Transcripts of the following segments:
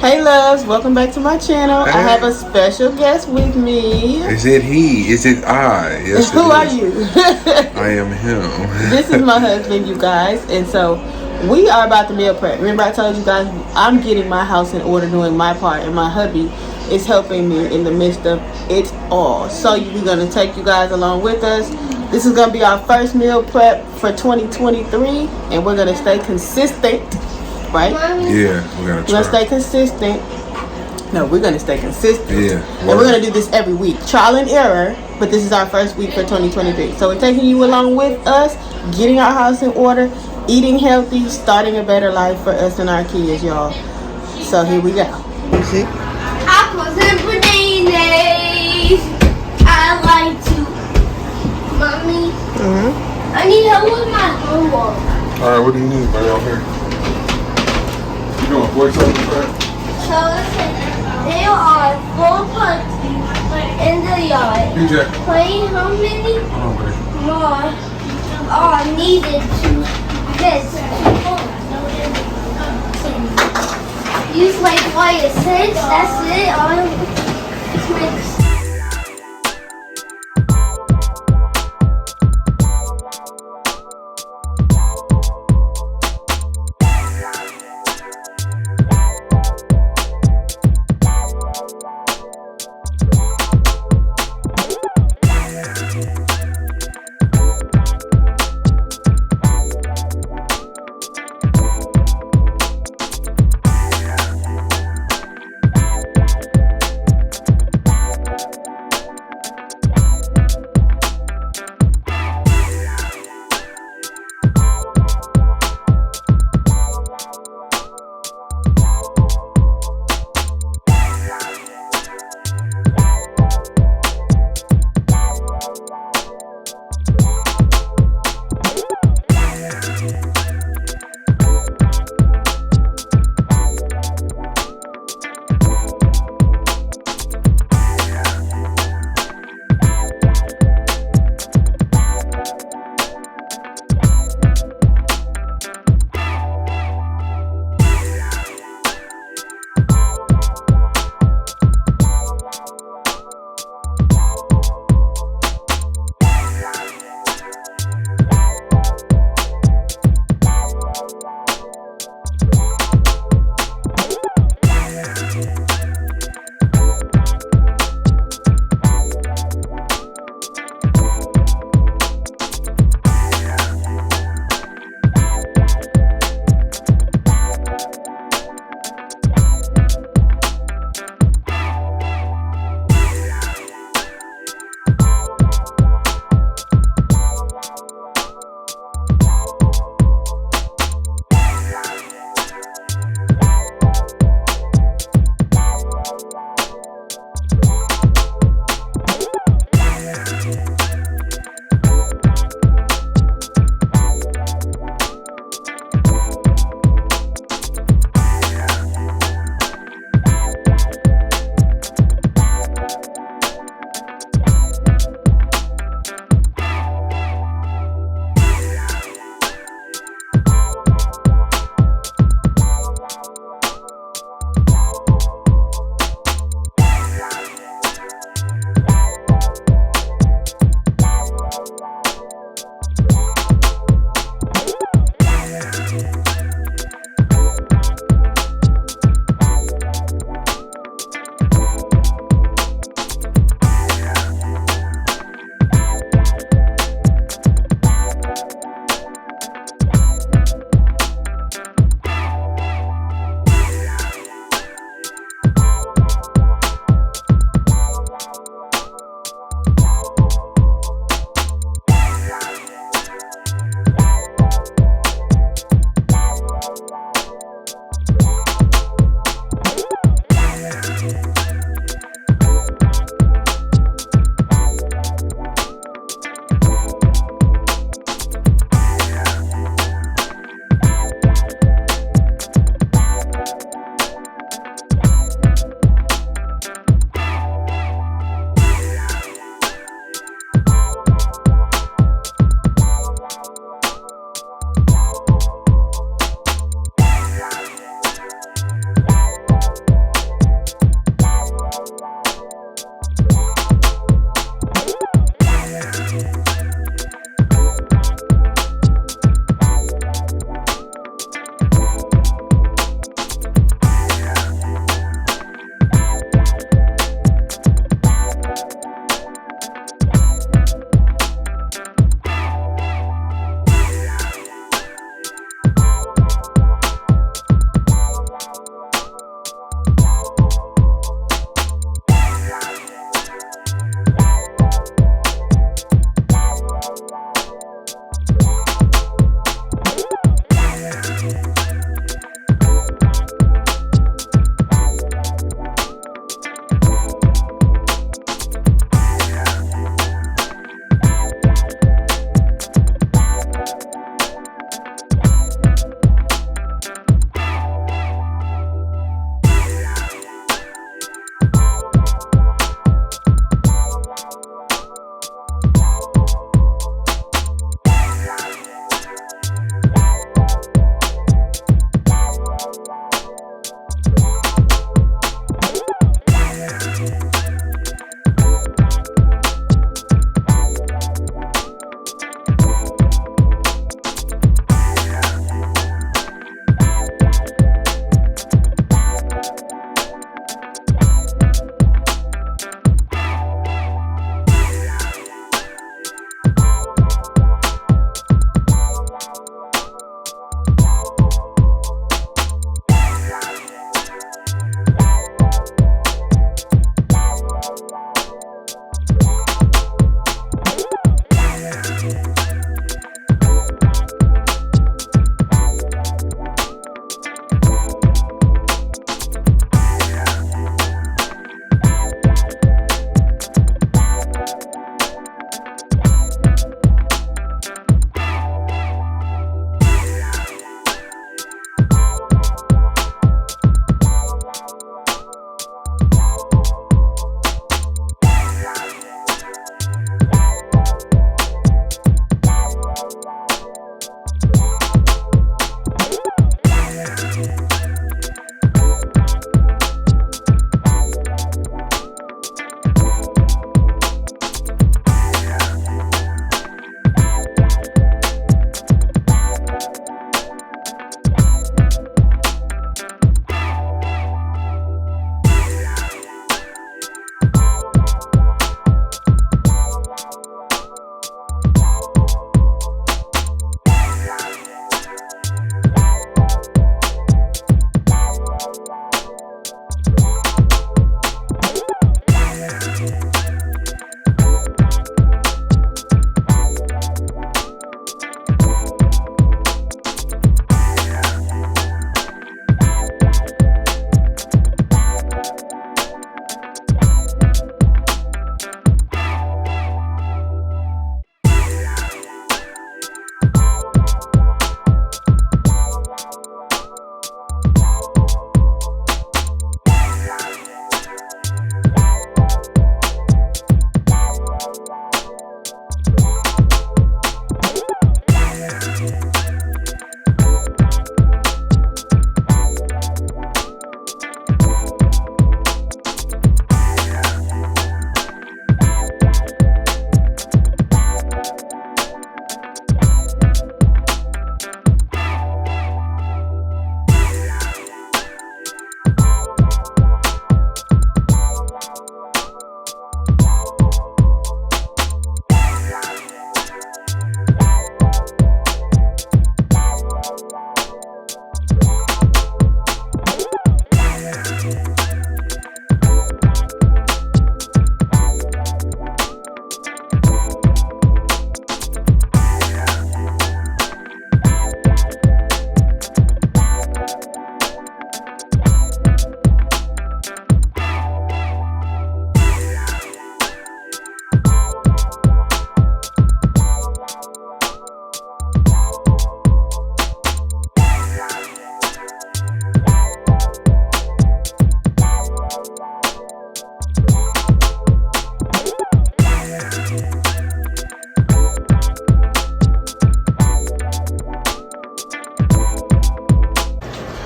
Hey loves, welcome back to my channel. I have a special guest with me. Is it he? Is it I? Yes, Who are you? I am him. This is my husband, you guys. And so we are about to meal prep. Remember I told you guys I'm getting my house in order, doing my part, and my hubby is helping me in the midst of it all. So we're going to take you guys along with us. This is going to be our first meal prep for 2023, and we're going to stay consistent. Right? Yeah, we're gonna stay consistent. No, we're gonna stay consistent. Yeah. And we're gonna do this every week. Trial and error, but this is our first week for 2023. So we're taking you along with us, getting our house in order, eating healthy, starting a better life for us and our kids, y'all. So here we go. You see? Apples and bananas. I like to. Mommy. I need help with my homework. Alright, what do you need, buddy, out here? You doing voiceover for that? So listen, there are 4 puppies in the yard. PJ. Playing how many more are needed to this? Use like wire 6, that's it. It's mixed.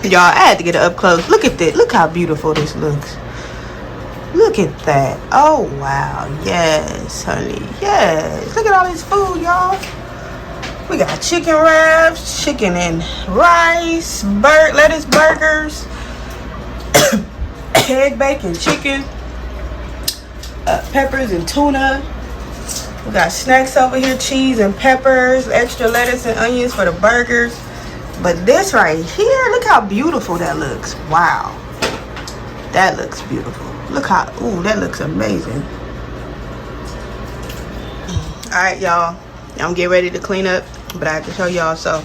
Y'all, I had to get it up close. Look at this. Look how beautiful this looks. Look at that. Oh, wow. Yes, honey. Yes. Look at all this food, y'all. We got chicken wraps, chicken and rice, lettuce burgers, egg, bacon, chicken, peppers and tuna. We got snacks over here, cheese and peppers, extra lettuce and onions for the burgers. But this right here, look how beautiful that looks. Wow. That looks beautiful. Look how, ooh, that looks amazing. Alright, y'all. I'm getting ready to clean up, but I have to show y'all. So,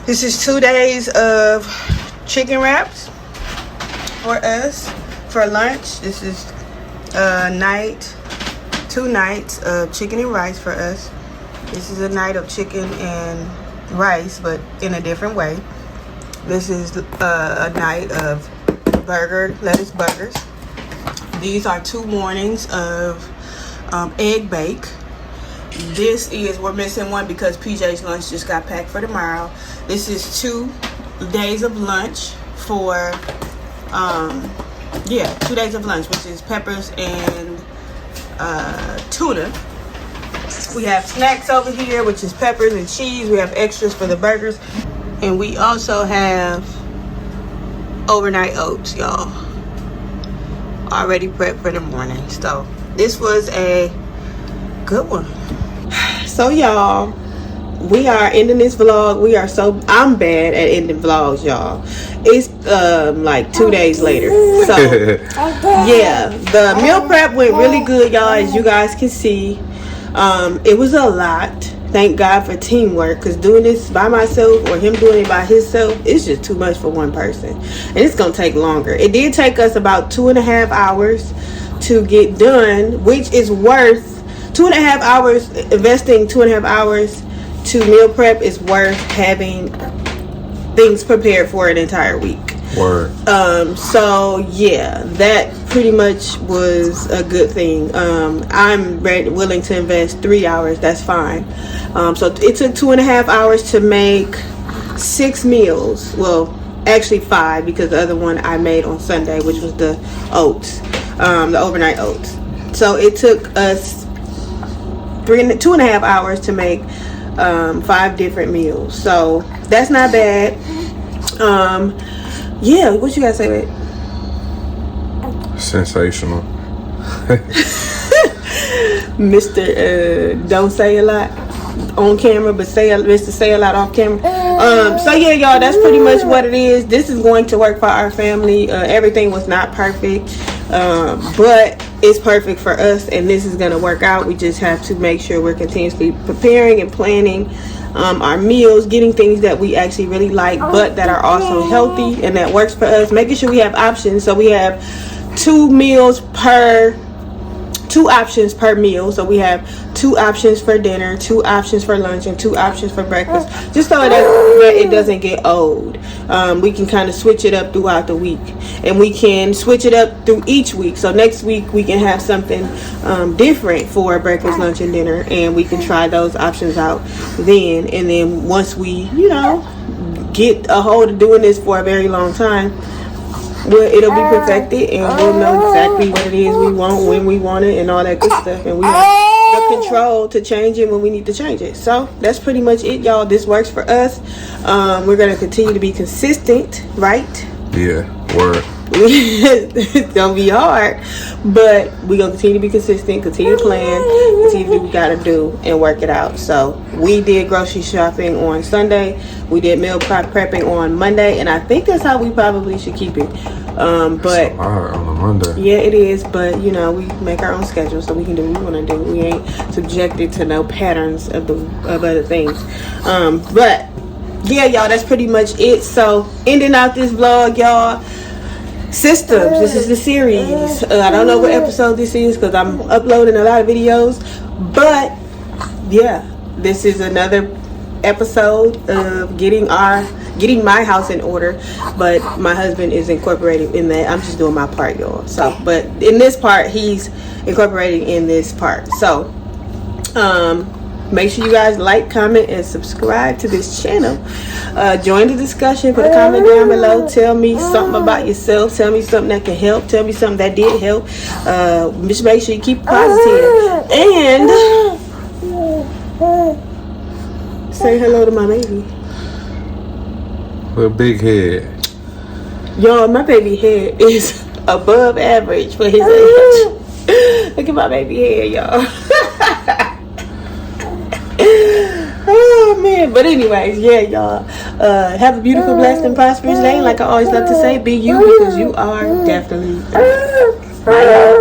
this is 2 days of chicken wraps for us for lunch. This is 2 nights of chicken and rice for us. This is a night of chicken and rice, but in a different way. This is a night of lettuce burgers. These are 2 mornings of egg bake. This is, we're missing one because PJ's lunch just got packed for tomorrow. This is 2 days of lunch for 2 days of lunch, which is peppers and tuna. We have snacks over here, which is peppers and cheese. We have extras for the burgers, and we also have overnight oats, y'all, already prepped for the morning. So this was a good one. So y'all, we are ending this vlog. I'm bad at ending vlogs, y'all. It's like 2 days later. So yeah, the meal prep went really good, y'all, as you guys can see. It was a lot. Thank God for teamwork, because doing this by myself or him doing it by himself, it's just too much for one person, and it's gonna take longer. It did take us about 2.5 hours to get done, which is worth 2.5 hours. Investing 2.5 hours to meal prep is worth having things prepared for an entire week. Word. So yeah, that pretty much was a good thing. I'm willing to invest 3 hours. That's fine. So it took 2.5 hours to make 6 meals. Well, actually 5, because the other one I made on Sunday, which was the oats, the overnight oats. So it took us 2.5 hours to make 5 different meals. So that's not bad. Yeah, what you gotta say, babe? Sensational. Mr. Don't say a lot on camera, but Mr. Say a lot off camera. So yeah, y'all, that's pretty much what it is. This is going to work for our family. Everything was not perfect, but it's perfect for us, and this is gonna work out. We just have to make sure we're continuously preparing and planning our meals, getting things that we actually really like, but that are also healthy and that works for us. Making sure we have options, so we have 2 options per meal. So we have 2 options for dinner, 2 options for lunch, and 2 options for breakfast, just so that it doesn't get old. We can kind of switch it up throughout the week, and we can switch it up through each week. So next week we can have something different for breakfast, lunch, and dinner, and we can try those options out then. And then once we, get a hold of doing this for a very long time, it'll be perfected, and we'll know exactly what it is we want, when we want it, and all that good stuff. And we have the control to change it when we need to change it. So that's pretty much it, y'all. This works for us. We're going to continue to be consistent, right? Yeah, word. It's gonna be hard, but we're gonna continue to be consistent, continue to plan, continue to do what we gotta do, and work it out. So we did grocery shopping on Sunday, we did meal prepping on Monday, and I think that's how we probably should keep it. But on a Monday, yeah, it is. But we make our own schedule, so we can do what we want to do. We ain't subjected to no patterns of other things. But yeah, y'all, that's pretty much it. So ending out this vlog, y'all. Systems. This is the series. I don't know what episode this is because I'm uploading a lot of videos, but yeah, this is another episode of getting my house in order. But my husband is incorporated in that. I'm just doing my part, y'all. So, but in this part, he's incorporating in this part. So, Make sure you guys like, comment, and subscribe to this channel. Join the discussion. Put a comment down below. Tell me something about yourself. Tell me something that can help. Tell me something that did help. Just make sure you keep positive. And say hello to my baby. With a big head. Y'all, my baby head is above average for his age. Look at my baby head, y'all. Oh man, but anyways, yeah, y'all. Have a beautiful, blessed, and prosperous day. Like I always love to say, be you because you are definitely. Bye, y'all.